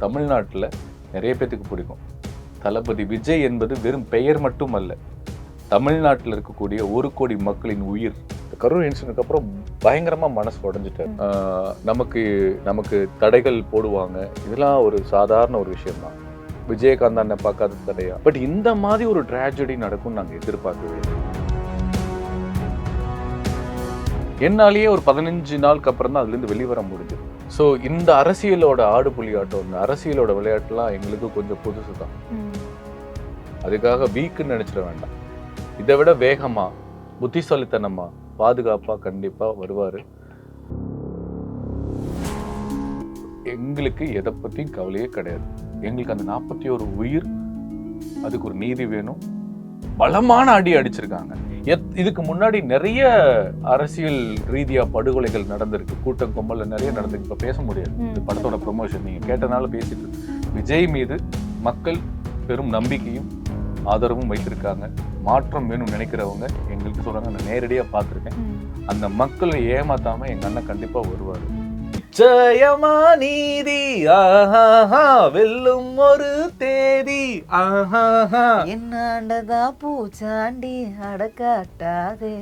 தமிழ்நாட்டில் நிறைய பேத்துக்கு பிடிக்கும். தளபதி விஜய் என்பது வெறும் பெயர் மட்டும் அல்ல, தமிழ்நாட்டில் இருக்கக்கூடிய 1 கோடி மக்களின் உயிர். கரூர் இன்சிடென்ட்க்கு அப்புறம் பயங்கரமாக மனசு உடஞ்சிட்டார். நமக்கு தடைகள் போடுவாங்க, இதெல்லாம் ஒரு சாதாரண ஒரு விஷயம்தான். விஜயகாந்த் அண்ணன் பார்க்காத தடையா? பட் இந்த மாதிரி ஒரு ட்ராஜடி நடக்கும் நாங்கள் எதிர்பார்க்கவே இல்லை. என்னாலேயே ஒரு 15 நாளுக்கு அப்புறம் தான் அதுலேருந்து வெளிவர முடிஞ்சது. ஸோ இந்த அரசியலோட ஆடு புலி ஆட்டம், இந்த அரசியலோட விளையாட்டுலாம் எங்களுக்கு கொஞ்சம் புதுசு தான். அதுக்காக வீக்குன்னு நினைச்சிட வேண்டாம். இதை விட வேகமா, புத்திசாலித்தனமா, பாதுகாப்பா கண்டிப்பா வருவாரு. எங்களுக்கு எதை பத்தியும் கவலையே கிடையாது. எங்களுக்கு அந்த 41 உயிர், அதுக்கு ஒரு நீதி வேணும். பலமான அடி அடிச்சிருக்காங்க. இதுக்கு முன்னாடி நிறைய அரசியல் ரீதியா படுகொலைகள் நடந்திருக்கு, கூட்டம் கும்பல்ல நிறைய நடந்திருக்கு. இப்ப பேச முடியாது, இந்த படத்தோட ப்ரமோஷன் நீங்க கேட்டனால பேசிட்டு. விஜய் மீது மக்கள் பெரும் நம்பிக்கையும் ஆதரவும் வைத்திருக்காங்க. மாற்றம் வேணும்னு நினைக்கிறவங்க எங்களுக்கு சொல்றாங்க, நான் நேரடியா பார்த்துருக்கேன். அந்த மக்களை ஏமாத்தாம எங்க அண்ணன் கண்டிப்பா வருவாரு. ஜெயமா நீதி ஆஹா வெல்லும் ஒரு தேதி ஆஹா என்னண்டதா பூச்சாண்டி அடக்காட்டாதே.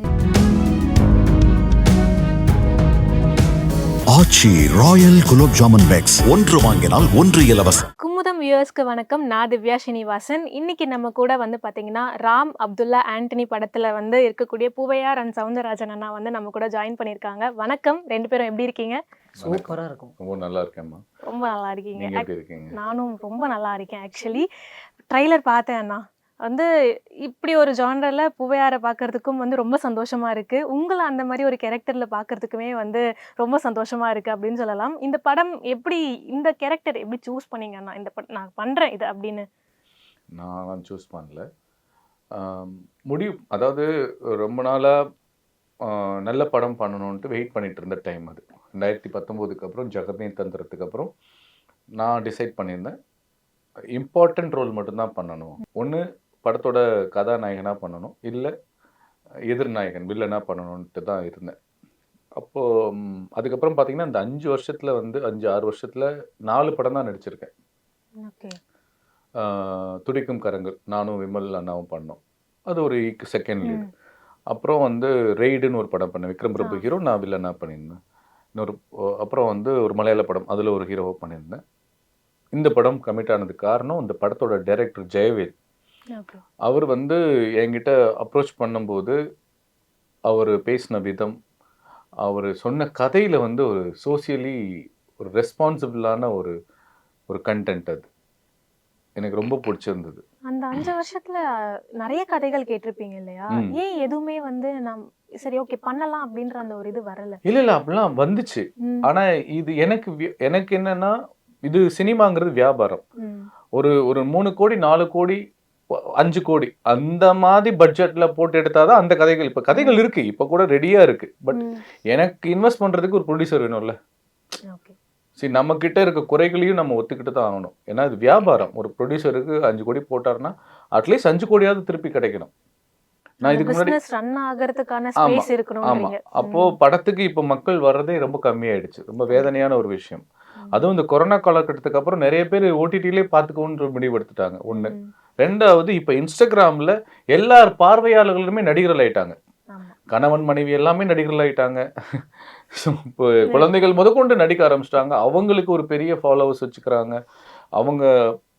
ஆச்சி ராயல் குலோப் ஜாமுன் பேக்ஸ், 1 வாங்கினால் 1 இலவசம். குமுதம் வியூவர்ஸ்க்கு வணக்கம். நான் திவ்யா ஸ்ரீனிவாசன். இன்னைக்கு நம்ம கூட வந்து பார்த்தீங்கன்னா ராம் அப்துல்லா ஆண்டனி படத்தில் வந்து இருக்கக்கூடிய பூவையார் அண்ட் சவுந்தரராஜன் அண்ணா வந்து நம்ம கூட ஜாயின் பண்ணியிருக்காங்க. வணக்கம், 2 பேரும் எப்படி இருக்கீங்க? சூப்பரா இருக்கும். ரொம்ப நல்லா இருக்கேம்மா. ரொம்ப நல்லா இருக்கீங்க. நீங்க எப்படி இருக்கீங்க? நானும் ரொம்ப நல்லா இருக்கேன். ஆக்சுவலி ட்ரைலர் பார்த்தேன் அண்ணா, வந்து இப்படி ஒரு ஜானரில் பூவையாரை பார்க்கறதுக்கும் வந்து ரொம்ப சந்தோஷமா இருக்கு. உங்களை அந்த மாதிரி ஒரு கேரக்டர்ல பார்க்கறதுக்குமே வந்து ரொம்ப சந்தோஷமா இருக்கு அப்படின்னு சொல்லலாம். இந்த படம் எப்படி, இந்த கேரக்டர் எப்படி சூஸ் பண்ணீங்கன்னா, இந்த படம் நான் பண்றேன் இது அப்படின்னு? நான் சூஸ் பண்ணல, முடிவு. அதாவது ரொம்ப நாளாக நல்ல படம் பண்ணணுன்ட்டு வெயிட் பண்ணிட்டு இருந்த டைம் அது. 2019க்கு அப்புறம் ஜெகமே தந்திரத்துக்கு அப்புறம் நான் டிசைட் பண்ணியிருந்தேன், இம்பார்ட்டன்ட் ரோல் மட்டும்தான் பண்ணணும். ஒன்று படத்தோட கதாநாயகனாக பண்ணணும், இல்லை எதிர்நாயகன் வில்லனாக பண்ணணுன்ட்டு தான் இருந்தேன். அப்போது அதுக்கப்புறம் பார்த்தீங்கன்னா இந்த 5 வருஷத்தில் வந்து 5-6 வருஷத்தில் 4 படம் தான் நடிச்சிருக்கேன். துடிக்கும் கரங்கள் நானும் விமல் அண்ணாவும் பண்ணோம், அது ஒரு செகண்ட் லீடு. அப்புறம் வந்து ரெய்டுன்னு ஒரு படம் பண்ணேன், விக்ரம் பிரபு ஹீரோ, நான் வில்லனாக பண்ணியிருந்தேன். அப்புறம் வந்து ஒரு மலையாள படம், அதில் ஒரு ஹீரோவாக பண்ணியிருந்தேன். இந்த படம் கமிட் ஆனதுக்கு காரணம் இந்த படத்தோட டைரக்டர் ஜெயவேல். அவர் வந்து என்கிட்ட அப்ரோச் பண்ணும்போது அவர் பேசின விதம், அவர் சொன்ன கதையில் வந்து ஒரு சோசியலி ஒரு ரெஸ்பான்சிபிளான ஒரு கண்டென்ட், அது எனக்கு ரொம்ப பிடிச்சிருந்தது. அந்த 5 வருஷத்துல நிறைய கதைகள் கேட்டிருப்பீங்க இல்லையா? ஏன் எதுவுமே வந்து நாம் சரி ஓகே பண்ணலாம் அப்படின்ற அந்த ஒரு இது வரல? இல்லை அப்படிலாம் வந்துச்சு. ஆனால் இது எனக்கு என்னன்னா, இது சினிமாங்கிறது வியாபாரம். ஒரு 3 கோடி 4 கோடி 5 கோடி அந்த மாதிரி பட்ஜெட்ல போட்டு எடுத்தாதான் அந்த கதைகள். இப்ப கதைகள் இருக்கு, இப்ப கூட ரெடியா இருக்கு. பட் எனக்கு இன்வெஸ்ட் பண்றதுக்கு ஒரு ப்ரொடியூசர் வேணும்ல. சரி, நம்ம கிட்ட இருக்க குறைகளையும் நம்ம ஒத்துக்கிட்டு தான் ஆகணும். ஏன்னா இது வியாபாரம். ஒரு ப்ரொடியூசருக்கு 5 கோடி போட்டாருன்னா அட்லீஸ்ட் 5 கோடியாவது திருப்பி கிடைக்கணும். நான் இதுக்கு முன்னாடி ரன் ஆகிறதுக்கான ஸ்பேஸ் இருக்கணும். ஆமா, அப்போ படத்துக்கு இப்ப மக்கள் வர்றதே ரொம்ப கம்மியாயிடுச்சு. ரொம்ப வேதனையான ஒரு விஷயம். அதுவும் இந்த கொரோனா காலகட்டத்துக்கு அப்புறம் நிறைய பேர் ஓடிடிலே பார்த்துக்கோன்ற முடிவு எடுத்துட்டாங்க. ஒன்று. 2வது, இப்போ இன்ஸ்டாகிராமில் எல்லார் பார்வையாளர்களுமே நடிகர்கள் ஆயிட்டாங்க. கணவன் மனைவி எல்லாமே நடிகர்கள் ஆயிட்டாங்க. இப்போ குழந்தைகள் முதற்கொண்டு நடிக்க ஆரம்பிச்சிட்டாங்க. அவங்களுக்கு ஒரு பெரிய ஃபாலோவர்ஸ் வச்சுக்கிறாங்க. அவங்க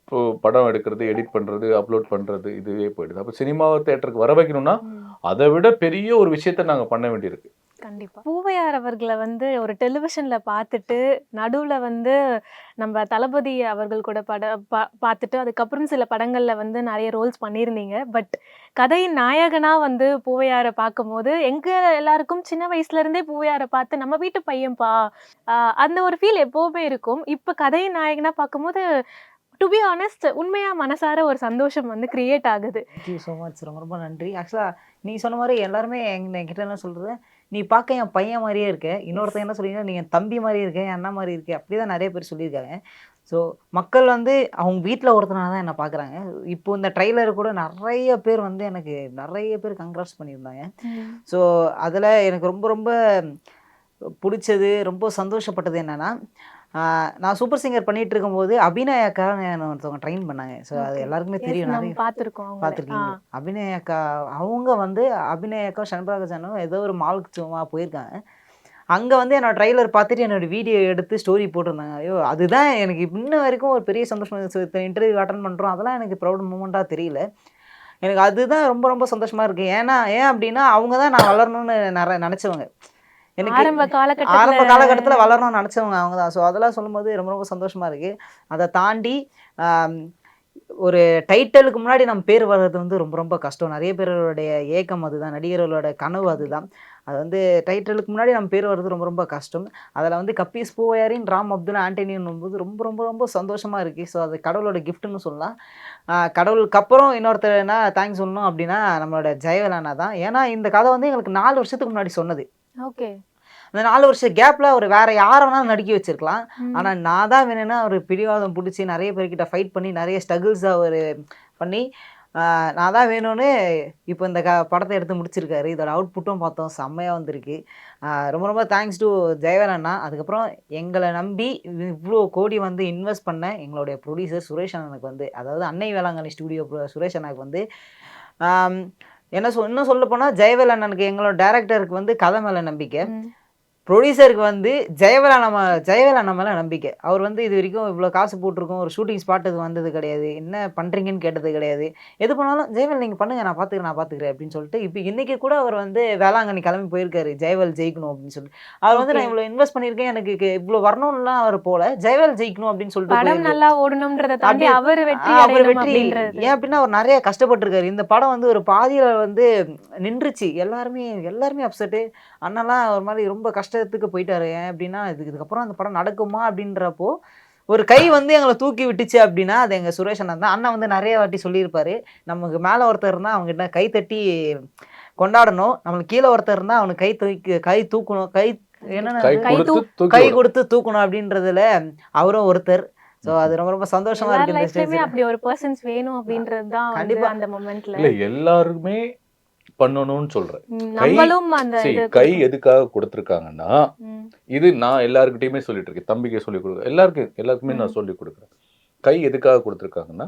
இப்போ படம் எடுக்கிறது, எடிட் பண்ணுறது, அப்லோட் பண்ணுறது, இதுவே போயிடுது. அப்போ சினிமா தேட்டருக்கு வர வைக்கணும்னா அதை விட பெரிய ஒரு விஷயத்த நாங்கள் பண்ண வேண்டியிருக்கு. கண்டிப்பா. பூவையார் அவர்களை வந்து ஒரு டெலிவிஷன்ல பார்த்துட்டு, நடுவுல வந்து நம்ம தளபதி அவர்கள் கூட பார்த்துட்டு, அதுக்கப்புறம் சில படங்கள்ல வந்து நிறைய ரோல்ஸ் பண்ணியிருந்தீங்க. பட் கதையின் நாயகனா வந்து பூவையாரை பார்க்கும்போது எங்க எல்லாருக்கும் சின்ன வயசுல இருந்தே பூவையாரை பார்த்து நம்ம வீட்டு பையன்பா அந்த ஒரு ஃபீல் எப்பவுமே இருக்கும். இப்ப கதையின் நாயகனா பார்க்கும்போது டு பி ஆனஸ்ட் உண்மையா மனசார ஒரு சந்தோஷம் வந்து கிரியேட் ஆகுது. தேங்க்யூ ஸோ மச், ரொம்ப ரொம்ப நன்றி. ஆக்சுவலாக நீ சொன்ன மாதிரி எல்லாருமே என்கிட்ட என்ன சொல்கிறது, நீ பார்க்க என் பையன் மாதிரியே இருக்க. இன்னொருத்தன் என்ன சொல்லிங்கன்னா, நீ என் தம்பி மாதிரி இருக்க, என் அண்ணா மாதிரி இருக்க. அப்படி தான் நிறைய பேர் சொல்லியிருக்காங்க. ஸோ மக்கள் வந்து அவங்க வீட்டில் ஒருத்தனாக தான் என்னை பார்க்குறாங்க. இப்போ இந்த ட்ரைலர் கூட நிறைய பேர் வந்து எனக்கு நிறைய பேர் கங்க்ராட்ஸ் பண்ணியிருந்தாங்க. ஸோ அதில் எனக்கு ரொம்ப ரொம்ப பிடிச்சது, ரொம்ப சந்தோஷப்பட்டது என்னென்னா, நான் சூப்பர் சிங்கர் பண்ணிட்டு இருக்கும்போது அபிநயா அக்கா ஒருத்தவங்க ட்ரெயின் பண்ணாங்க. ஸோ அது Okay. எல்லாருக்குமே Yes, தெரியும். நம்ம நிறைய பார்த்திருக்கோம் அவங்கள. பார்த்துருக்கீங்க. அபிநயா அக்கா அவங்க வந்து அபிநயா அக்கா சண்பராஜனும் ஏதோ ஒரு மாலுக்கு சும்மா போயிருக்காங்க. அங்கே வந்து என்னோட ட்ரைலர் பார்த்துட்டு என்னோட வீடியோ எடுத்து ஸ்டோரி போட்டிருந்தாங்க. ஐயோ அதுதான் எனக்கு இன்ன வரைக்கும் ஒரு பெரிய சந்தோஷம். இன்டர்வியூ அட்டன் பண்ணுறோம், அதெல்லாம் எனக்கு ப்ரௌட் மூமெண்ட்டாக தெரியல. எனக்கு அதுதான் ரொம்ப ரொம்ப சந்தோஷமா இருக்கு. ஏன் அப்படின்னா அவங்க தான் நான் வளரணும்னு நினச்சவங்க. எனக்கு ஆரம்ப ஆரம்ப காலகட்டத்துல காலகட்டத்தில் வளரணும்னு நினச்சவங்க அவங்க தான். ஸோ அதெல்லாம் சொல்லும்போது ரொம்ப ரொம்ப சந்தோஷமா இருக்கு. அதை தாண்டி ஆம், ஒரு டைட்டிலுக்கு முன்னாடி நம்ம பேர் வர்றது வந்து ரொம்ப ரொம்ப கஷ்டம். நிறைய பேருடைய ஏக்கம் அதுதான், நடிகர்களோட கனவு அதுதான். அது வந்து டைட்டிலுக்கு முன்னாடி நம்ம பேர் வர்றது ரொம்ப ரொம்ப கஷ்டம். அதில் வந்து கப்பீஸ் பூவையாரின் ராம் அப்துல் ஆண்டனியும் போது ரொம்ப ரொம்ப ரொம்ப சந்தோஷமா இருக்கு. ஸோ அது கடவுளோட கிஃப்ட்னு சொல்லலாம். கடவுளுக்கு அப்புறம் இன்னொருத்தர் என்ன தேங்க்ஸ் சொல்லணும் அப்படின்னா நம்மளோட ஜெயவேலண்ணா தான். ஏன்னா இந்த கதை வந்து எங்களுக்கு 4 வருஷத்துக்கு முன்னாடி சொன்னது. ஓகே. அந்த 4 வருஷம் கேப்ல அவர் வேற யாரை வேணாலும் நடிக்க வச்சிருக்கலாம். ம். ஆனா நான் தான் வேணும்னா அவர் பிடிவாதம் பிடிச்சி நிறைய பேர்கிட்ட ஃபைட் பண்ணி நிறைய ஸ்ட்ரகிள்ஸ் அவர் பண்ணி நான் தான் வேணும்னு இப்போ இந்த படத்தை எடுத்து முடிச்சிருக்காரு. இதோட அவுட்புட்டும் பார்த்தோம், செம்மையாக வந்திருக்கு. ரொம்ப ரொம்ப தேங்க்ஸ் டு ஜெயவேல் அண்ணா. அதுக்கப்புறம் எங்களை நம்பி இவ்வளோ கோடி வந்து இன்வெஸ்ட் பண்ண எங்களுடைய ப்ரொடியூசர் சுரேஷ் அண்ணனுக்கு வந்து, அதாவது அன்னை வேளாங்கண்ணி ஸ்டூடியோ சுரேஷ் அண்ணாக்கு வந்து ஆம், இன்னும் சொல்ல போனால் ஜெயவேல் அண்ணனுக்கு எங்களோட டைரக்டருக்கு வந்து கதை மேலே நம்பிக்கை, ம். ப்ரொடியூசருக்கு வந்து ஜெயவேல் அண்ணா மேலே நம்பிக்கை. அவர் வந்து இது வரைக்கும் இவ்வளோ காசு போட்டிருக்கோம், ஒரு ஷூட்டிங் ஸ்பாட்டுக்கு வந்தது கிடையாது, என்ன பண்ணுறீங்கன்னு கேட்டது கிடையாது. எது பண்ணாலும் ஜெயவேல் நீங்கள் பண்ணுங்கள், நான் பார்த்துக்கிறேன் அப்படின்னு சொல்லிட்டு இப்போ இன்றைக்கி கூட அவர் வந்து வேளாங்கண்ணி கிளம்பி போயிருக்காரு, ஜெயவேல் ஜெயிக்கணும் அப்படின்னு சொல்லிட்டு. அவர் வந்து Okay. நான் இவ்வளோ இன்வெஸ்ட் பண்ணியிருக்கேன், எனக்கு இவ்வளோ வரணும்லாம் அவர் போல, ஜெயவேல் ஜெயிக்கணும் அப்படின்னு சொல்லிட்டு படம் போயிருக்கு. நல்லா ஓடணும்ன்றத தாண்டி அப்படி அவர் வெற்றி அவர் அடையணும் வெற்றி அப்படின்றது. ஏன் அப்படின்னா அவர் நிறைய கஷ்டப்பட்டிருக்காரு. இந்த படம் வந்து ஒரு பாதியில் வந்து நின்றுச்சு. எல்லாருமே அப்செட்டு. அண்ணன்லாம் ஒரு மாதிரி ரொம்ப கஷ்டத்துக்கு போயிட்டாரு. ஏன் அப்படின்னா இதுக்கப்புறம் அந்த படம் நடக்குமா அப்படின்றப்போ ஒரு கை வந்து எங்களை தூக்கி விட்டுச்சு அப்படின்னா அது எங்கள் சுரேஷ் அண்ணன் தான். அண்ணன் வந்து நிறைய வாட்டி சொல்லியிருப்பாரு, நமக்கு மேலே ஒருத்தர் இருந்தால் அவங்ககிட்ட கை தட்டி கொண்டாடணும், நம்மளுக்கு கீழே ஒருத்தர் இருந்தால் அவனுக்கு கை தூக்கணும், என்னென்ன கை கை கொடுத்து தூக்கி கை விடணும். கொடுத்து தூக்கணும் அப்படின்றதுல அவரும் ஒருத்தர். ஸோ அது ரொம்ப ரொம்ப சந்தோஷமா எல்லார் இருக்கு இந்த லைஃப்லயுமே ஸ்டேஜில். அப்படி ஒரு பர்சன்ஸ் வேணும் அப்படின்றது தான் வந்து கண்டிப்பா. அந்த மொமெண்ட்ல இல்ல எல்லாருமே பண்ணணும்னு சொல்றேன். கை நம்மளும் அந்த see, இது கை எதுக்காக கொடுத்துருக்காங்கன்னா, ம். இது நான் எல்லாருக்கிட்டையுமே சொல்லிட்டு இருக்கேன், தம்பிக்கே சொல்லி கொடுக்குறேன், எல்லாருக்குமே நான் சொல்லி கொடுக்குறேன். கை எதுக்காக கொடுத்துருக்காங்கன்னா,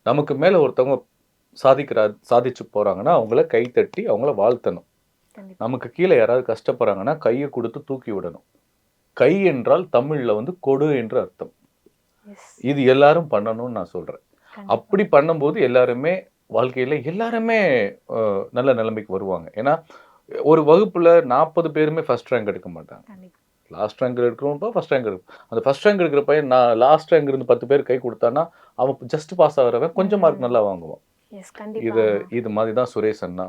நமக்கு மேல ஒருத்தவங்க சாதிச்சு போறாங்கன்னா அவங்கள கை தட்டி அவங்கள வாழ்த்தணும். கண்டிப்பா. நமக்கு கீழே யாராவது கஷ்டப்படுறாங்கன்னா கையை கொடுத்து தூக்கி விடணும். கை என்றால் தமிழ்ல வந்து கொடு என்று அர்த்தம். Yes. இது எல்லாரும் பண்ணணும்னு நான் சொல்றேன். கண்டிப்பா. அப்படி பண்ணும்போது எல்லாருமே வாழ்க்கையில எல்லாருமே நல்ல நிலைமைக்கு வருவாங்க. ஏன்னா ஒரு வகுப்புல 40 பேருமே ஃபர்ஸ்ட் ரேங்க் எடுக்க மாட்டாங்க. கண்டிப்பா. லாஸ்ட் ரேங்க் எடுக்கிறவங்க ஃபர்ஸ்ட் ரேங்க் எடுக்கும். அந்த ஃபர்ஸ்ட் ரேங்க் எடுக்கிற பையன் நான் லாஸ்ட் ரேங்க் இருந்து 10 பேர் கை கொடுத்தானா அவன் ஜஸ்ட் பாஸ் ஆகிறவன் கொஞ்சம் மார்க் நல்லா வாங்குவான். Yes, கண்டிப்பா. இது மாதிரி தான் சுரேஷ் அண்ணா,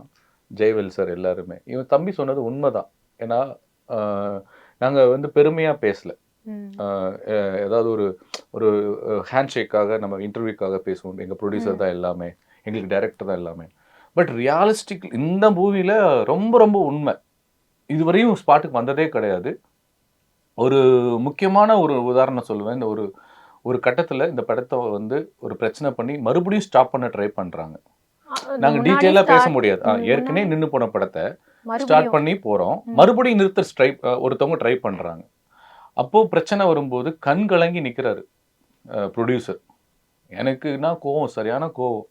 ஜெயவேல் சார் எல்லாருமே. இவன் தம்பி சொன்னது உண்மைதான். ஏன்னா நாங்க வந்து பெருமையா பேசல. ம். ஏதாவது ஒரு ஹேண்ட்ஷேக்காக நம்ம இன்டர்வியூக்காக பேசுவோம். எங்க ப்ரொடியூசர் தான் எல்லாமே, எங்களுக்கு டைரக்டர் தான் எல்லாமே. பட் ரியாலிஸ்டிக் இந்த மூவில ரொம்ப ரொம்ப உண்மை. இதுவரையும் ஸ்பாட்டுக்கு வந்ததே கிடையாது. ஒரு முக்கியமான ஒரு உதாரணம் சொல்லுவேன். இந்த ஒரு கட்டத்துல இந்த படத்தை வந்து ஒரு பிரச்சனை பண்ணி மறுபடியும் ஸ்டாப் பண்ண ட்ரை பண்றாங்க. நாங்க முன்னாடி டீட்டெயிலா பேச start- முடியாது. ஏற்கனவே முன்னாடி நின்னு போன படத்தை ஸ்டார்ட் மறுபடியும் பண்ணி போறோம், மறுபடியும் நிறுத்த ஒருத்தவங்க ட்ரை பண்றாங்க. அப்போ பிரச்சனை வரும்போது கண் கலங்கி நிக்கிறாரு ப்ரொடியூசர். எனக்குன்னா கோவம், சரியான கோவம்.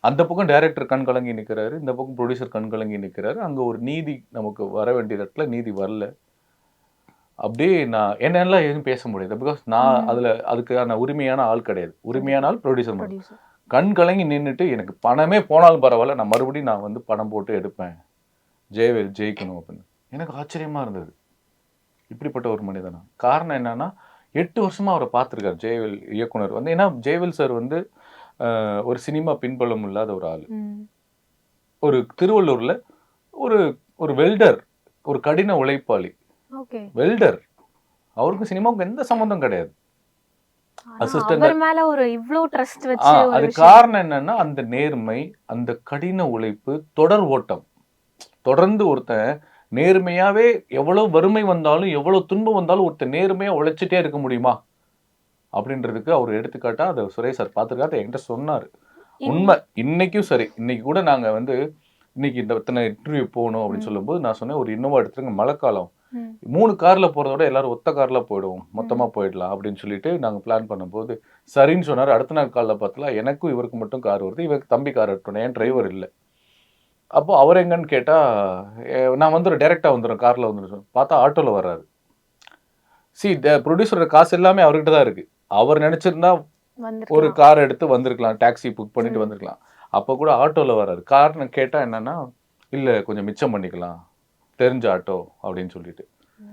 அந்த பக்கம் டைரக்டர் கண் கலங்கி நிற்கிறாரு, இந்த பக்கம் ப்ரொடியூசர் கண் கலங்கி நிற்கிறாரு. அங்கே ஒரு நீதி நமக்கு வர வேண்டிய இடத்துல நீதி வரல. அப்படியே நான் என்னெல்லாம் எதுவும் பேச முடியாது. பிகாஸ் நான் அதுக்கான உரிமையான ஆள் கிடையாது. உரிமையான ஆள் ப்ரொடியூசர் மட்டும். producer. கண் கலங்கி நின்றுட்டு எனக்கு பணமே போனாலும் பரவாயில்ல, நான் மறுபடியும் நான் வந்து பணம் போட்டு எடுப்பேன், ஜெயவேல் ஜெயிக்கணும் அப்படின்னு. எனக்கு ஆச்சரியமா இருந்தது, இப்படிப்பட்ட ஒரு மனிதனா. காரணம் என்னன்னா 8 வருஷமா அவரை பார்த்துருக்காரு ஜெயவேல் இயக்குனர் வந்து. ஏன்னா ஜெயவேல் சார் வந்து ஒரு சினிமா பின்புலம் இல்லாத ஒரு ஆள். ஒரு திருவள்ளூர்ல ஒரு வெல்டர், ஒரு கடின உழைப்பாளி Okay. வெல்டர். அவருக்கு சினிமாவுக்கு எந்த சம்பந்தம் கிடையாது. ஆனா Assistant- அவர் மேல ஒரு இவ்ளோ ட்ரஸ்ட் வச்சு ஒரு அது விஷயம். காரணம் என்னன்னா அந்த நேர்மை, அந்த கடின உழைப்பு, தொடர் ஓட்டம். தொடர்ந்து ஒருத்தன் நேர்மையாவே எவ்வளவு வறுமை வந்தாலும் எவ்வளவு துன்பம் வந்தாலும் ஒருத்தன் நேர்மையா உழைச்சிட்டே இருக்க முடியுமா அப்படின்றதுக்கு அவர் எடுத்துக்காட்டா அதை சுரேஷ் சார் பார்த்துருக்காரு, என்கிட்ட சொன்னாரு. உண்மை. இன்னைக்கும் சரி, இன்னைக்கு கூட நாங்க வந்து இன்னைக்கு இந்த இத்தனை இன்டர்வியூ போகணும் அப்படின்னு சொல்லும்போது நான் சொன்னேன், ஒரு இன்னோவா எடுத்துருங்க, மழைக்காலம், ம். 3 கார்ல போறத விட எல்லாரும் ஒத்த கார்ல போயிடுவோம், மொத்தமா போயிடலாம் அப்படின்னு சொல்லிட்டு நாங்க பிளான் பண்ணும்போது சரின்னு சொன்னாரு. அடுத்த நாள் காலைல பார்த்தா எனக்கும் இவருக்கு மட்டும் கார் வருது, இவருக்கு தம்பி கார் எடுக்கணும், ஏன் டிரைவர் இல்லை. அப்போ அவர் எங்கன்னு கேட்டா நான் வந்துடும், டைரக்டா வந்துடும், கார்ல வந்துடும். பார்த்தா ஆட்டோல வர்றாரு. ப்ரொடியூசரோட காசு எல்லாமே அவர்கிட்ட தான் இருக்கு. அவர் நினைச்சிருந்தா ஒரு வந்திருக்கலாம். கார் எடுத்து வந்திருக்கலாம், டாக்ஸி புக் பண்ணிட்டு ம். வந்திருக்கலாம். அப்போ கூட ஆட்டோல வர்றாரு. காரணம் கேட்டா என்னன்னா, இல்ல கொஞ்சம் மிச்சம் பண்ணிக்கலாம், தெரிஞ்ச ஆட்டோ அப்படின்னு சொல்லிட்டு.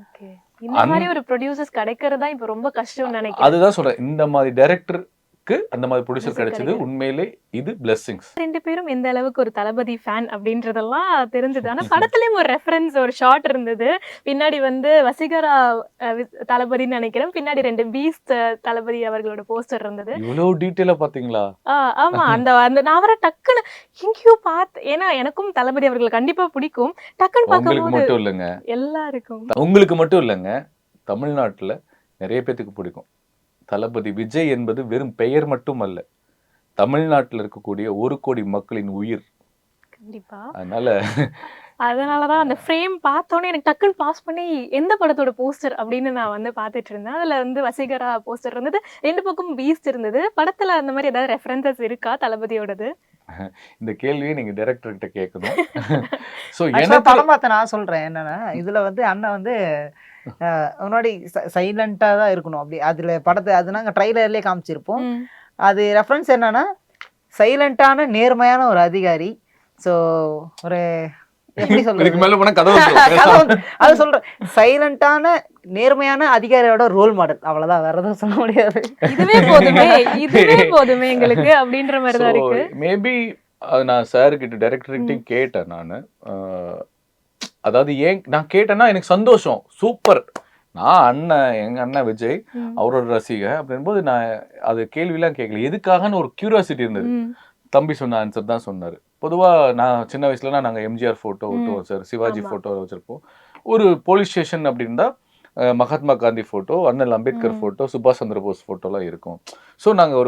ஓகே. இந்த மாதிரி ஒரு ப்ரொடியூசர்ஸ் கிடைக்கிறது தான் இப்போ ரொம்ப கஷ்டம்னு நினைக்கிறேன். அதுதான் சொல்றேன், இந்த மாதிரி டைரக்டருக்கு அந்த மாதிரி ப்ரொடியூசர் Producer கிடைச்சது கிடைக்கிறது. உண்மையிலே இது பிளெஸிங்ஸ். 2 பேரும் எந்த அளவுக்கு ஒரு தளபதி ஃபேன் அப்படின்றதெல்லாம் தெரிஞ்சது. ஆனா படத்துலயும் ஒரு ரெஃபரன்ஸ், ஒரு ஷாட் இருந்தது. பின்னாடி வந்து வசீகரா தளபதின்னு நினைக்கிறேன். பின்னாடி 2 பீஸ்ட் தளபதி அவர்களோட போஸ்டர் இருந்தது. இவ்வளவு டீட்டெயிலா பாத்தீங்களா? ஆமா. அந்த அந்த நான் வர டக்குன்னு எங்கேயோ ஏன்னா எனக்கும் தளபதி அவர்கள் கண்டிப்பா பிடிக்கும். டக்குன்னு உங்களுக்கு பார்க்கும்போது மட்டும் இல்லைங்க, எல்லாருக்கும். உங்களுக்கு மட்டும் இல்லைங்க, தமிழ்நாட்டுல நிறைய பேத்துக்கு பிடிக்கும். தளபதி விஜய் என்பது வெறும் பெயர் மட்டும் அல்ல, தமிழ்நாட்டில் இருக்கக்கூடிய 1 கோடி மக்களின் உயிர். கண்டிப்பா. அதனால தான் அந்த ஃப்ரேம் பார்த்தோன்னே எனக்கு டக்குன்னு பாஸ் பண்ணி எந்த படத்தோட போஸ்டர் அப்படின்னு நான் வந்து பார்த்துட்டு இருந்தேன். அதுல வந்து வசீகரா போஸ்டர் இருந்தது, 2 பக்கம் பீஸ்ட் இருந்தது. படத்துல அந்த மாதிரி ஏதாவது ரெஃபரன்சஸ் இருக்கா தளபதியோடது? இந்த கேள்வியை நீங்க டைரக்டர் கிட்ட கேட்கணும். சோ Actually, எனக்கு படம் பார்த்து நான் சொல்றேன் என்னன்னா, இதுல வந்து அண்ணன் வந்து முன்னாடி சைலண்டா தான் இருக்கணும். அப்படி அதுல படத்தை அது நாங்க ட்ரைலர்லயே காமிச்சிருப்போம். ம். அது ரெஃபரன்ஸ் என்னன்னா, சைலண்டான நேர்மையான ஒரு அதிகாரி. ஸோ ஒரு எப்படி இதுக்கு சொல்றது, மேல போனா கதை வந்துரும். கதை பேசாம. வந்து- அது சொல்றேன், சைலண்டான நேர்மையான அதிகாரியோட ரோல் மாடல், அவ்வளவுதான், வேற எதுவும் சொல்ல முடியாது. இதுவே போதுமே எங்களுக்கு அப்படின்ற மாதிரி தான் இருக்கு. மேபி நான் சார் கிட்ட டைரக்டர்கிட்டையும் கேட்டேன் நான். அதாவது ஏன் நான் கேட்டேன்னா எனக்கு சந்தோஷம், சூப்பர். நான் எங்க அண்ணன் விஜய் ம். அவரோட ரசிகர் அப்படின்போது நான் அது கேள்வியெல்லாம் கேட்கல, எதுக்காகன்னு ஒரு கியூரியாசிட்டி இருந்தது. ம். தம்பி சொன்ன ஆன்சர் தான் சொன்னாரு. பொதுவா நான் சின்ன வயசுல நாங்க எம்ஜிஆர் போட்டோ ஒட்டுவோம் சார், சிவாஜி ஆமா. போட்டோ வச்சிருப்போம். ஒரு போலீஸ் ஸ்டேஷன் அப்படின்னா மகாத்மா காந்தி போட்டோ, அண்ணல் அம்பேத்கர் ம். போட்டோ, சுபாஷ் சந்திர போஸ் போட்டோலாம் இருக்கும். ஸோ நாங்கள்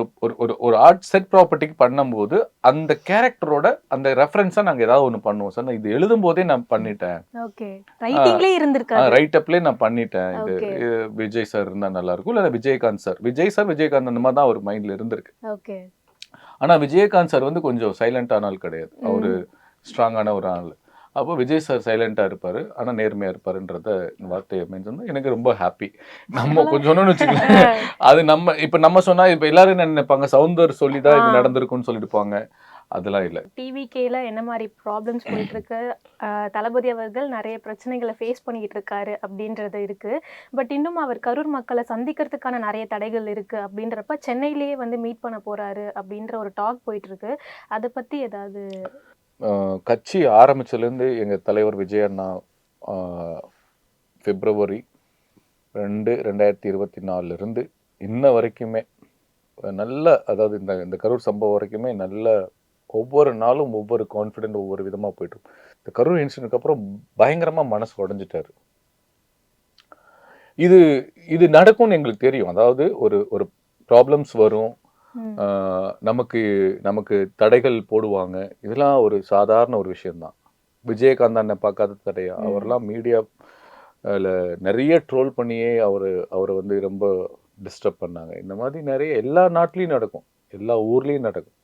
ஒரு ஆர்ட் செட் ப்ராப்பர்ட்டிக்கு பண்ணும்போது அந்த கேரக்டரோட அந்த ரெஃபரன்ஸாக நாங்கள் ஏதாவது ஒன்று பண்ணுவோம் சார். நான் இது எழுதும் போதே நான் பண்ணிட்டேன், ஓகே. ரைட்டிங்லயே இருந்திருக்காரு. ரைட்டப்லேயே நான் பண்ணிட்டேன். இது ஓகே. விஜய் சார் இருந்தால் நல்லா இருக்கும், இல்லை விஜயகாந்த் சார், விஜயகாந்த் அந்த மாதிரி தான் அவர் மைண்டில் இருந்திருக்கு. ஓகே. ஆனால் விஜயகாந்த் சார் வந்து கொஞ்சம் சைலண்டான ஆள் கிடையாது, அவர் ம். ஸ்ட்ராங்கான ஒரு ஆள். அப்போ விஜய் சார் சைலண்டாக இருப்பார், ஆனால் நேர்மையாக இருப்பாருன்றத வார்த்தையை மென்ஷன் எனக்கு ரொம்ப ஹாப்பி. நம்ம கொஞ்சம் சொன்னோன்னு வச்சுக்கலாம், அது நம்ம இப்போ நம்ம சொன்னால் இப்போ எல்லாரும் என்ன நினைப்பாங்க, சவுந்தர் சொல்லி தான் இது நடந்திருக்குன்னு சொல்லிட்டு போவாங்க. அதெல்லாம் இல்லை. டிவிகேல என்ன மாதிரி ப்ராப்ளம்ஸ் போயிட்டு இருக்கு, தளபதி அவர்கள் நிறைய பிரச்சனைகளை ஃபேஸ் பண்ணிக்கிட்டு இருக்காரு அப்படின்றது இருக்கு. பட் இன்னும் அவர் கரூர் மக்களை சந்திக்கிறதுக்கான நிறைய தடைகள் இருக்கு அப்படின்றப்ப சென்னையிலேயே வந்து மீட் பண்ண போறாரு அப்படின்ற ஒரு டாக் போயிட்டு இருக்கு. அதை பத்தி ஏதாவது? கட்சி ஆரம்பிச்சதுலேருந்து எங்கள் தலைவர் விஜய் அண்ணா February 2, 2024 இன்ன வரைக்குமே நல்ல, அதாவது இந்த கரூர் சம்பவம் வரைக்குமே நல்ல, ஒவ்வொரு நாளும் ஒவ்வொரு கான்ஃபிடென்ட் ஒவ்வொரு விதமாக போயிட்டு. இந்த கரூர் இன்சிடென்ட்க்கு அப்புறம் பயங்கரமாக மனசு உடைஞ்சிட்டாரு. இது நடக்கும்னு எங்களுக்கு தெரியும். அதாவது ஒரு ப்ராப்ளம்ஸ் வரும், நமக்கு தடைகள் போடுவாங்க, இதெல்லாம் ஒரு சாதாரண ஒரு விஷயம்தான். விஜயகாந்த் அண்ணன் பார்க்காத தடையா? அவரெல்லாம் மீடியாவில் நிறைய ட்ரோல் பண்ணியே அவரை வந்து ரொம்ப டிஸ்டர்ப் பண்ணாங்க. இந்த மாதிரி நிறைய எல்லா நாட்டிலையும் நடக்கும், எல்லா ஊர்லேயும் நடக்கும்.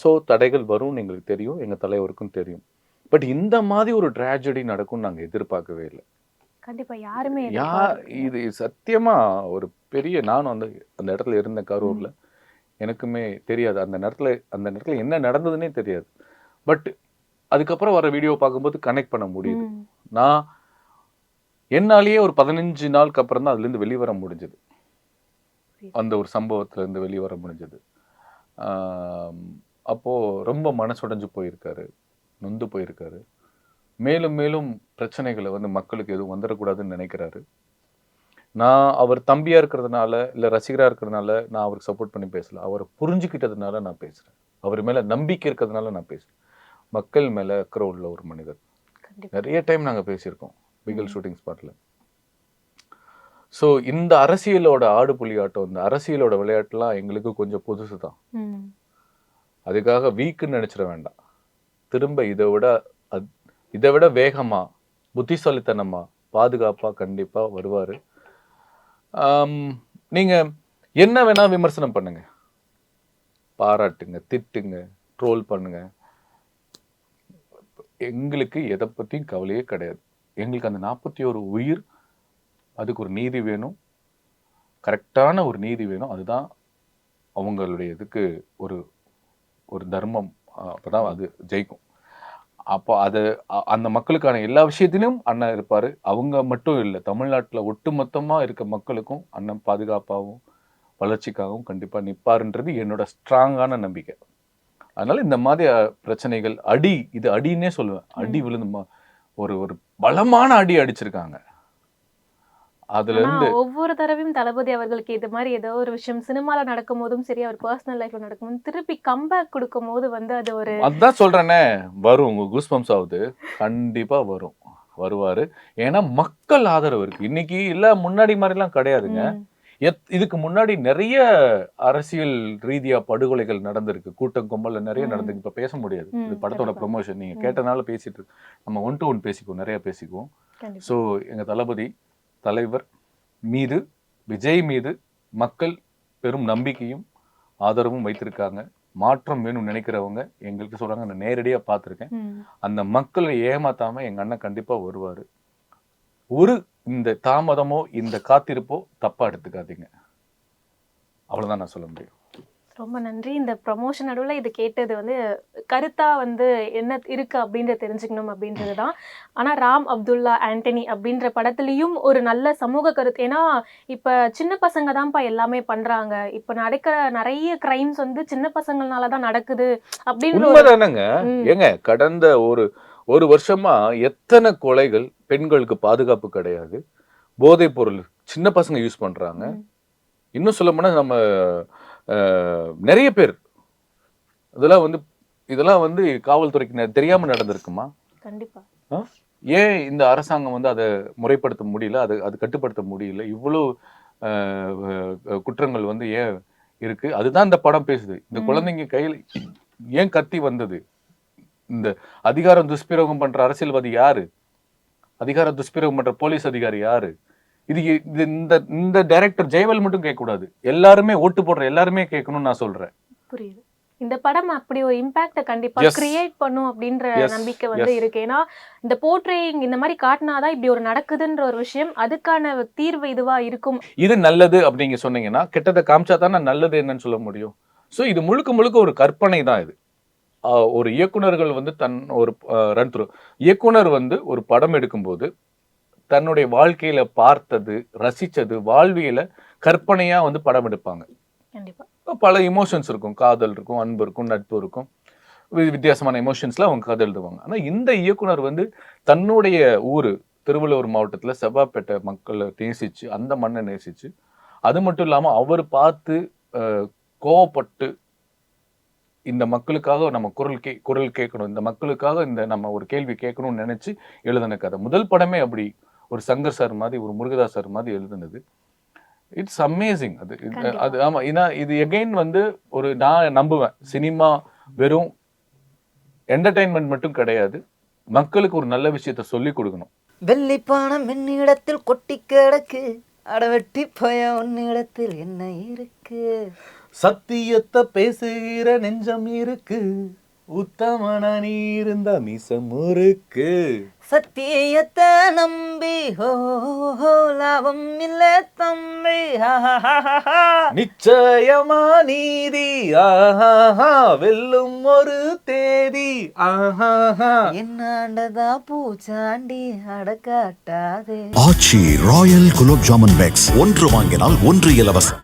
ஸோ தடைகள் வரும்னு எங்களுக்கு தெரியும், எங்கள் தலைவருக்கும் தெரியும். பட் இந்த மாதிரி ஒரு ட்ராஜடி நடக்கும்னு நாங்கள் எதிர்பார்க்கவே இல்லை. கண்டிப்பா யாருமே இது சத்தியமா ஒரு பெரிய, நானும் அந்த இடத்துல இருந்த கரூர்ல, எனக்குமே தெரியாது அந்த நேரத்துல என்ன நடந்ததுன்னே தெரியாது. பட் அதுக்கப்புறம் வர வீடியோ பார்க்கும்போது கனெக்ட் பண்ண முடியுது. நான் என்னாலேயே ஒரு 15 நாளுக்கு அப்புறம் தான் அதுலேருந்து வெளிவர முடிஞ்சது, அந்த ஒரு சம்பவத்துல இருந்து வெளிவர முடிஞ்சது. அப்போ ரொம்ப மனசுடைஞ்சு போயிருக்காரு, நொந்து போயிருக்காரு. மேலும் மேலும் பிரச்சனைகளை வந்து மக்களுக்கு எதுவும் வந்துடக்கூடாதுன்னு நினைக்கிறாரு. நான் அவர் தம்பியா இருக்கிறதுனால இல்லை ரசிகராக இருக்கிறதுனால நான் அவருக்கு சப்போர்ட் பண்ணி பேசல, அவரை புரிஞ்சுக்கிட்டதுனால நான் பேசுகிறேன், அவர் மேலே நம்பிக்கை இருக்கிறதுனால நான் பேசுகிறேன். மக்கள் மேலே அக்கறை உள்ள ஒரு மனிதர். நிறைய டைம் நாங்கள் பேசியிருக்கோம் பிகில் ஷூட்டிங் ஸ்பாட்டில். ஸோ இந்த அரசியலோட ஆடு புலி ஆட்டம், இந்த அரசியலோட விளையாட்டுலாம் எங்களுக்கு கொஞ்சம் புதுசு தான். அதுக்காக வீக்குன்னு நினச்சிட வேண்டாம். திரும்ப இதை விட வேகமாக புத்திசாலித்தனமா பாதுகாப்பா கண்டிப்பா வருவாரு. நீங்க என்ன வேணா விமர்சனம் பண்ணுங்க, பாராட்டுங்க, திட்டுங்க, ட்ரோல் பண்ணுங்க. எங்களுக்கு எதை பத்தியும் கவலையே கிடையாது. எங்களுக்கு அந்த 41 உயிர், அதுக்கு ஒரு நீதி வேணும், கரெக்டான ஒரு நீதி வேணும். அதுதான் அவங்களுடைய இதுக்கு ஒரு ஒரு தர்மம். அப்பதான் அது ஜெயிக்கும். அப்போ அது அந்த மக்களுக்கான எல்லா விஷயத்திலும் அண்ணன் இருப்பாரு. அவங்க மட்டும் இல்லை, தமிழ்நாட்டில் ஒட்டுமொத்தமா இருக்க மக்களுக்கும் அண்ணன் பாதுகாப்பாகவும் வளர்ச்சிக்காகவும் கண்டிப்பா நிப்பாருன்றது என்னோட ஸ்ட்ராங்கான நம்பிக்கை. அதனால இந்த மாதிரி பிரச்சனைகள், இது அடின்னே சொல்லுவேன். அடி விழுந்து ஒரு ஒரு பலமான அடி அடிச்சிருக்காங்க. அதுல இருந்து ஒவ்வொரு தடவையும் தளபதி அவர்களுக்கு இது மாதிரி ஏதோ ஒரு விஷயம் சினிமால நடக்கும் போதும் சரி, அவர் பர்சனல் லைஃப்ல நடக்கும் திருப்பி கம்பேக் கொடுக்கும் போது வந்து அது ஒரு அதான் சொல்றேனே, வரும். உங்க கூஸ்பம்ஸ் ஆகுது, கண்டிப்பா வரும், வருவாரு. ஏன்னா மக்கள் ஆதரவு இருக்கு. இன்னைக்கு எல்லாம் முன்னாடி மாதிரி எல்லாம் கிடையாதுங்க. இதுக்கு முன்னாடி நிறைய அரசியல் ரீதியா படுகொலைகள் நடந்திருக்கு, கூட்டம் கும்பல்ல நிறைய நடந்திருக்கு. இப்ப பேச முடியாது, இது படத்தோட ப்ரமோஷன். நீங்க கேட்டனால பேசிட்டு இருக்கு. நம்ம 1 to 1 பேசிக்குவோம், நிறைய பேசிக்குவோம். ஸோ எங்க தளபதி தலைவர் மீது, விஜய் மீது மக்கள் பெரும் நம்பிக்கையும் ஆதரவும் வைத்திருக்காங்க. மாற்றம் வேணும்னு நினைக்கிறவங்க எங்களுக்கு சொல்றாங்க, நான் நேரடியா பார்த்துருக்கேன். அந்த மக்களை ஏமாத்தாம எங்க அண்ணன் கண்டிப்பா வருவாரு. இந்த தாமதமோ இந்த காத்திருப்போ தப்பா எடுத்துக்காதீங்க. அவ்வளவுதான் நான் சொல்ல முடியும். ரொம்ப நன்றி. இந்த ப்ரமோஷன் நடுவில் இது கேட்டது வந்து கருத்தா வந்து என்ன இருக்கு அப்படின்றத தெரிஞ்சுக்கணும் அப்படின்றது தான். ஆனால் ராம் அப்துல்லா ஆண்டனி அப்படின்ற படத்துலையும் ஒரு நல்ல சமூக கருத்து. ஏன்னா இப்போ சின்ன பசங்க தான்ப்பா எல்லாமே பண்றாங்க, இப்போ நடக்கிற நிறைய கிரைம்ஸ் வந்து சின்ன பசங்களால தான் நடக்குது அப்படின்ற உண்மைதானங்க. ஏங்க கடந்த ஒரு வருஷமா எத்தனை கொலைகள், பெண்களுக்கு பாதுகாப்பு கிடையாது, போதைப் பொருள் சின்ன பசங்க யூஸ் பண்றாங்க. இன்னும் சொல்ல போனா நம்ம நிறைய பேர் இதெல்லாம் வந்து காவல்துறைக்கு தெரியாம நடந்திருக்குமா? கண்டிப்பா. ஏன் இந்த அரசாங்கம் வந்து அதை முறைப்படுத்த முடியல, அது கட்டுப்படுத்த முடியல? இவ்வளவு குற்றங்கள் வந்து ஏன் இருக்கு? அதுதான் இந்த படம் பேசுது. இந்த குழந்தைங்க கையில் ஏன் கத்தி வந்தது? இந்த அதிகாரம் துஷ்பிரயோகம் பண்ற அரசியல்வாதி யாரு? அதிகார துஷ்பிரயோகம் பண்ற போலீஸ் அதிகாரி யாரு? இது இந்த டைரக்டர் ஜெயவேல் மட்டும் கேட்க கூடாது, எல்லாருமே ஓட்டு போடுற எல்லாருமே கேட்கணும்னு நான் சொல்றேன். புரியுது. இந்த படம் அப்படி ஒரு இம்பாக்ட கண்டிப்பா கிரியேட் பண்ணும் அப்படின்ற நம்பிக்கை வந்து இருக்கு. ஏன்னா இந்த போர்ட்ரேயிங் இந்த மாதிரி காட்டினாதான் இப்படி ஒரு நடக்குதுன்ற ஒரு விஷயம், அதுக்கான தீர்வு இதுவா இருக்கும். இது நல்லது அப்படிங்க சொன்னீங்கன்னா, கெட்டதை காமிச்சா தானே நல்லது என்னன்னு சொல்ல முடியும். ஸோ இது முழுக்க ஒரு கற்பனை தான். இது ஒரு இயக்குனர்கள் வந்து இயக்குனர் வந்து ஒரு படம் எடுக்கும்போது தன்னுடைய வாழ்க்கையில பார்த்தது, ரசிச்சது, வாழ்வியல கற்பனையா வந்து படம் எடுப்பாங்க. பல இமோஷன்ஸ் இருக்கும், காதல் இருக்கும், அன்பு இருக்கும், நட்பு இருக்கும், வித்தியாசமான எமோஷன்ஸ்ல அவங்க கதை எழுதுவாங்க. ஆனா இந்த இயக்குனர் வந்து தன்னுடைய ஊரு திருவள்ளூர் மாவட்டத்துல செவ்வாப்பேட்டை மக்களை நேசிச்சு, அந்த மண்ணை நேசிச்சு, அது மட்டும் இல்லாம அவர் பார்த்து கோவப்பட்டு இந்த மக்களுக்காக நம்ம குரல் கேட்கணும், இந்த மக்களுக்காக நம்ம ஒரு கேள்வி கேட்கணும்னு நினைச்சு எழுதின கதை. முதல் படமே அப்படி ஒரு சங்கர் சார் மாதிரி, ஒரு முருகதாஸ் சார் மாதிரி எழுதுனது. It's amazing. அது ஆமா. ஏன்னா இது எகைன் வந்து நான் நம்புவேன், சினிமா வெறும் என்டர்டைன்மெண்ட் மட்டும் கிடையாது, மக்களுக்கு ஒரு நல்ல விஷயத்த சொல்லி கொடுக்கணும். வெள்ளிப்பானம் என்னிடத்தில் கொட்டி கிடக்கு, அடவெட்டி போய உன்னிடத்தில் என்ன இருக்கு, சத்தியத்தை பேசுகிற நெஞ்சம் இருக்கு, உத்தமனா நீ இருந்த மிசம் இருக்கு, சத்தியத்தை நம்பி லாபம் இல்ல தம்பி, நிச்சயமா நீதி வெல்லும் ஒரு தேதி, என்னாண்டதா பூச்சாண்டி அடக்காட்டாதே. ஆச்சி ராயல் குலோப் ஜாமுன் பேக்ஸ், 1 வாங்கினால் 1 இலவசம்.